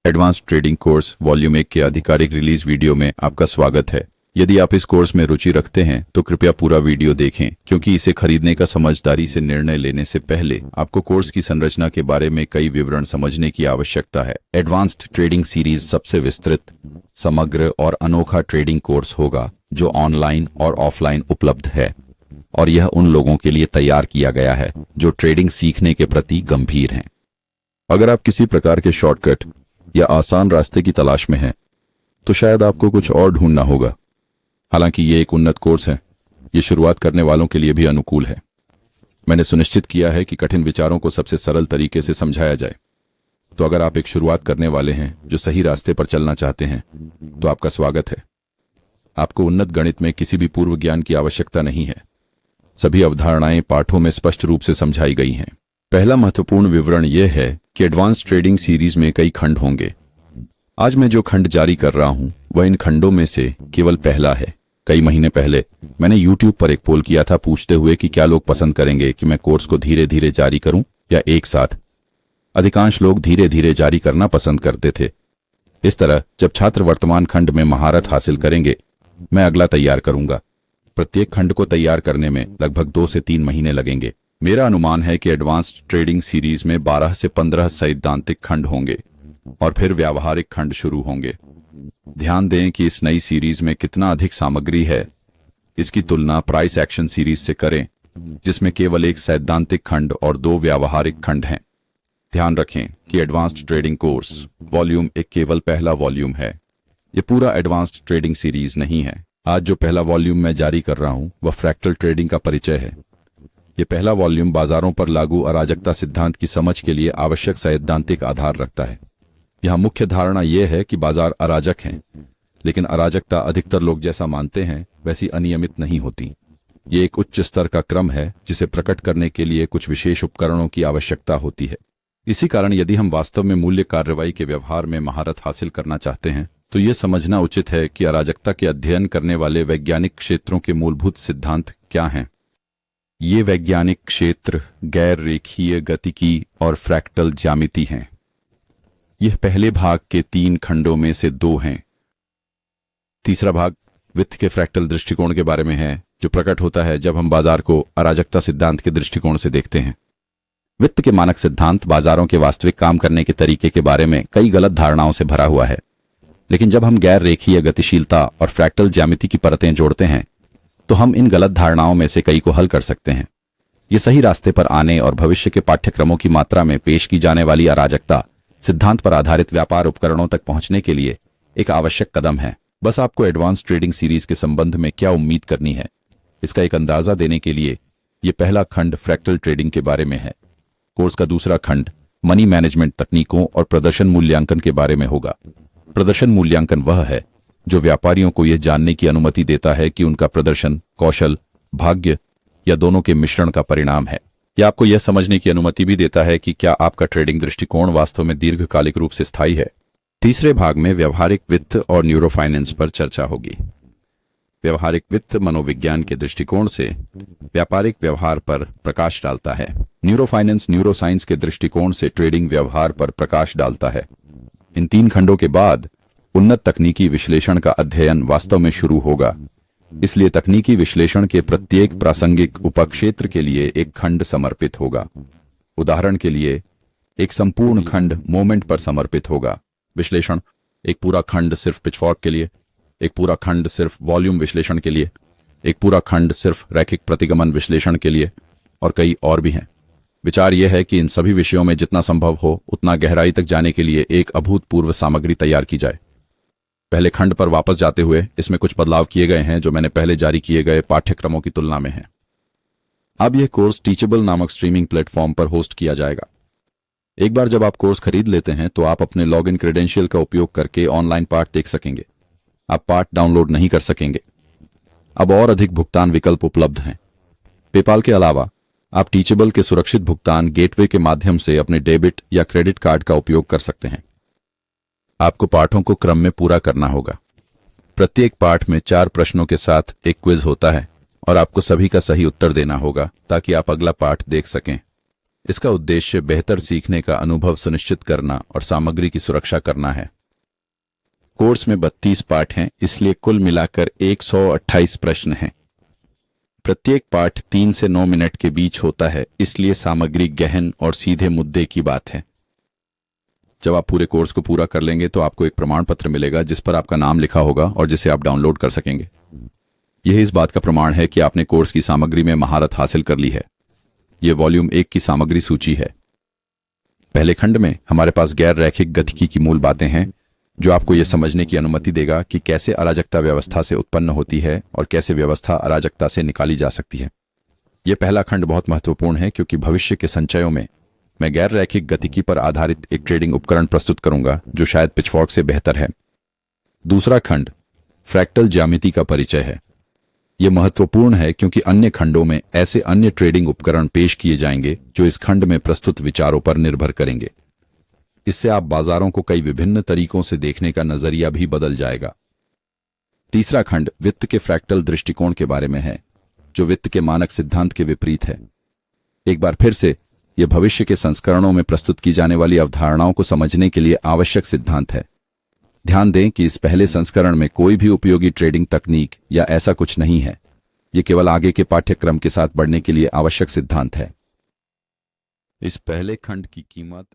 Advanced trading course volume 1 के आधिकारिक release video में आपका स्वागत है। यदि आप इस कोर्स में रुचि रखते हैं तो कृपया पूरा वीडियो देखें, क्योंकि इसे खरीदने का समझदारी से निर्णय लेने से पहले आपको कोर्स की संरचना के बारे में कई विवरण समझने की आवश्यकता है। एडवांस्ड ट्रेडिंग सीरीज सबसे विस्तृत, समग्र और अनोखा ट्रेडिंग कोर्स होगा जो ऑनलाइन और ऑफलाइन उपलब्ध है, और यह उन लोगों के लिए तैयार किया गया है जो ट्रेडिंग सीखने के प्रति गंभीर हैं। अगर आप किसी प्रकार के शॉर्टकट या आसान रास्ते की तलाश में हैं, तो शायद आपको कुछ और ढूंढना होगा। हालांकि ये एक उन्नत कोर्स है, ये शुरुआत करने वालों के लिए भी अनुकूल है। मैंने सुनिश्चित किया है कि कठिन विचारों को सबसे सरल तरीके से समझाया जाए। तो अगर आप एक शुरुआत करने वाले हैं जो सही रास्ते पर चलना चाहते हैं, तो आपका स्वागत है। आपको उन्नत गणित में किसी भी पूर्व ज्ञान की आवश्यकता नहीं है। सभी अवधारणाएं पाठों में स्पष्ट रूप से समझाई गई हैं। पहला महत्वपूर्ण विवरण यह है कि एडवांस्ड ट्रेडिंग सीरीज में कई खंड होंगे। आज मैं जो खंड जारी कर रहा हूं वह इन खंडों में से केवल पहला है। कई महीने पहले मैंने YouTube पर एक पोल किया था, पूछते हुए कि क्या लोग पसंद करेंगे कि मैं कोर्स को धीरे धीरे जारी करूं या एक साथ। अधिकांश लोग धीरे धीरे जारी करना पसंद करते थे। इस तरह जब छात्र वर्तमान खंड में महारत हासिल करेंगे, मैं अगला तैयार करूंगा। प्रत्येक खंड को तैयार करने में लगभग 2 से 3 महीने लगेंगे। मेरा अनुमान है कि एडवांस्ड ट्रेडिंग सीरीज में 12 से 15 सैद्धांतिक खंड होंगे और फिर व्यावहारिक खंड शुरू होंगे। ध्यान दें कि इस नई सीरीज में कितना अधिक सामग्री है, इसकी तुलना प्राइस एक्शन सीरीज से करें, जिसमें केवल एक सैद्धांतिक खंड और 2 व्यावहारिक खंड हैं। ध्यान रखें कि एडवांस्ड ट्रेडिंग कोर्स वॉल्यूम 1 केवल पहला वॉल्यूम है। यह पूरा एडवांस्ड ट्रेडिंग सीरीज नहीं है। आज जो पहला वॉल्यूम मैं जारी कर रहा हूं वह फ्रैक्टल ट्रेडिंग का परिचय है। यह पहला वॉल्यूम बाजारों पर लागू अराजकता सिद्धांत की समझ के लिए आवश्यक सैद्धांतिक आधार रखता है। यहां मुख्य धारणा यह है कि बाजार अराजक हैं, लेकिन अराजकता अधिकतर लोग जैसा मानते हैं वैसी अनियमित नहीं होती। ये एक उच्च स्तर का क्रम है जिसे प्रकट करने के लिए कुछ विशेष उपकरणों की आवश्यकता होती है। इसी कारण यदि हम वास्तव में मूल्य कार्रवाई के व्यवहार में महारत हासिल करना चाहते हैं, तो यह समझना उचित है कि अराजकता के अध्ययन करने वाले वैज्ञानिक क्षेत्रों के मूलभूत सिद्धांत क्या हैं। ये वैज्ञानिक क्षेत्र गैर रेखीय गतिकी और फ्रैक्टल ज्यामिति हैं। यह पहले भाग के 3 खंडों में से 2 हैं। तीसरा भाग वित्त के फ्रैक्टल दृष्टिकोण के बारे में है, जो प्रकट होता है जब हम बाजार को अराजकता सिद्धांत के दृष्टिकोण से देखते हैं। वित्त के मानक सिद्धांत बाजारों के वास्तविक काम करने के तरीके के बारे में कई गलत धारणाओं से भरा हुआ है, लेकिन जब हम गैर रेखीय गतिशीलता और फ्रैक्टल ज्यामिति की परतें जोड़ते हैं, तो हम इन गलत धारणाओं में से कई को हल कर सकते हैं। ये सही रास्ते पर आने और भविष्य के पाठ्यक्रमों की मात्रा में पेश की जाने वाली अराजकता सिद्धांत पर आधारित व्यापार उपकरणों तक पहुंचने के लिए एक आवश्यक कदम है। बस आपको एडवांस्ड ट्रेडिंग सीरीज के संबंध में क्या उम्मीद करनी है, इसका एक अंदाजा देने के लिए यह पहला खंड फ्रैक्टल ट्रेडिंग के बारे में है। कोर्स का दूसरा खंड मनी मैनेजमेंट तकनीकों और प्रदर्शन मूल्यांकन के बारे में होगा। प्रदर्शन मूल्यांकन वह है जो व्यापारियों को यह जानने की अनुमति देता है कि उनका प्रदर्शन कौशल, भाग्य या दोनों के मिश्रण का परिणाम है। यह आपको यह समझने की अनुमति भी देता है कि क्या आपका ट्रेडिंग दृष्टिकोण वास्तव में दीर्घकालिक रूप से स्थायी है। तीसरे भाग में व्यावहारिक वित्त और न्यूरोफाइनेंस पर चर्चा होगी। व्यावहारिक वित्त मनोविज्ञान के दृष्टिकोण से व्यापारिक व्यवहार पर प्रकाश डालता है। न्यूरोफाइनेंस न्यूरोसाइंस के दृष्टिकोण से ट्रेडिंग व्यवहार पर प्रकाश डालता है। इन 3 खंडों के बाद उन्नत तकनीकी विश्लेषण का अध्ययन वास्तव में शुरू होगा। इसलिए तकनीकी विश्लेषण के प्रत्येक प्रासंगिक उपक्षेत्र के लिए एक खंड समर्पित होगा। उदाहरण के लिए, एक संपूर्ण खंड मोमेंट पर समर्पित होगा। विश्लेषण, एक पूरा खंड सिर्फ पिचफॉर्क के लिए, एक पूरा खंड सिर्फ वॉल्यूम विश्लेषण के लिए, एक पूरा खंड सिर्फ रैखिक प्रतिगमन विश्लेषण के लिए, और कई और भी हैं। विचार यह है कि इन सभी विषयों में जितना संभव हो उतना गहराई तक जाने के लिए एक अभूतपूर्व सामग्री तैयार की जाए। पहले खंड पर वापस जाते हुए इसमें कुछ बदलाव किए गए हैं जो मैंने पहले जारी किए गए पाठ्यक्रमों की तुलना में हैं। अब यह कोर्स टीचेबल नामक स्ट्रीमिंग प्लेटफॉर्म पर होस्ट किया जाएगा। एक बार जब आप कोर्स खरीद लेते हैं तो आप अपने लॉगिन क्रेडेंशियल का उपयोग करके ऑनलाइन पाठ देख सकेंगे। आप पाठ डाउनलोड नहीं कर सकेंगे। अब और अधिक भुगतान विकल्प उपलब्ध हैं। पेपाल के अलावा आप टीचेबल के सुरक्षित भुगतान गेटवे के माध्यम से अपने डेबिट या क्रेडिट कार्ड का उपयोग कर सकते हैं। आपको पाठों को क्रम में पूरा करना होगा। प्रत्येक पाठ में 4 प्रश्नों के साथ एक क्विज होता है और आपको सभी का सही उत्तर देना होगा ताकि आप अगला पाठ देख सकें। इसका उद्देश्य बेहतर सीखने का अनुभव सुनिश्चित करना और सामग्री की सुरक्षा करना है। कोर्स में 32 पाठ हैं, इसलिए कुल मिलाकर 128 प्रश्न हैं। प्रत्येक पाठ 3 से 9 मिनट के बीच होता है, इसलिए सामग्री गहन और सीधे मुद्दे की बात है। जब आप पूरे कोर्स को पूरा कर लेंगे तो आपको एक प्रमाण पत्र मिलेगा जिस पर आपका नाम लिखा होगा और जिसे आप डाउनलोड कर सकेंगे। यह इस बात का प्रमाण है कि आपने कोर्स की सामग्री में महारत हासिल कर ली है। यह वॉल्यूम 1 की सामग्री सूची है। पहले खंड में हमारे पास गैर रैखिक गतिकी की मूल बातें हैं, जो आपको यह समझने की अनुमति देगा कि कैसे अराजकता व्यवस्था से उत्पन्न होती है और कैसे व्यवस्था अराजकता से निकाली जा सकती है। यह पहला खंड बहुत महत्वपूर्ण है क्योंकि भविष्य के संचयों में मैं गैर रैखिक गतिकी पर आधारित एक ट्रेडिंग उपकरण प्रस्तुत करूंगा जो शायद पिचफॉर्क से बेहतर है। दूसरा खंड फ्रैक्टल ज्यामिति का परिचय है। यह महत्वपूर्ण है क्योंकि अन्य खंडों में ऐसे अन्य ट्रेडिंग उपकरण पेश किए जाएंगे जो इस खंड में प्रस्तुत विचारों पर निर्भर करेंगे। इससे आप बाजारों को कई विभिन्न तरीकों से देखने का नजरिया भी बदल जाएगा। तीसरा खंड वित्त के फ्रैक्टल दृष्टिकोण के बारे में है, जो वित्त के मानक सिद्धांत के विपरीत है। एक बार फिर से यह भविष्य के संस्करणों में प्रस्तुत की जाने वाली अवधारणाओं को समझने के लिए आवश्यक सिद्धांत है। ध्यान दें कि इस पहले संस्करण में कोई भी उपयोगी ट्रेडिंग तकनीक या ऐसा कुछ नहीं है। यह केवल आगे के पाठ्यक्रम के साथ बढ़ने के लिए आवश्यक सिद्धांत है। इस पहले खंड की कीमत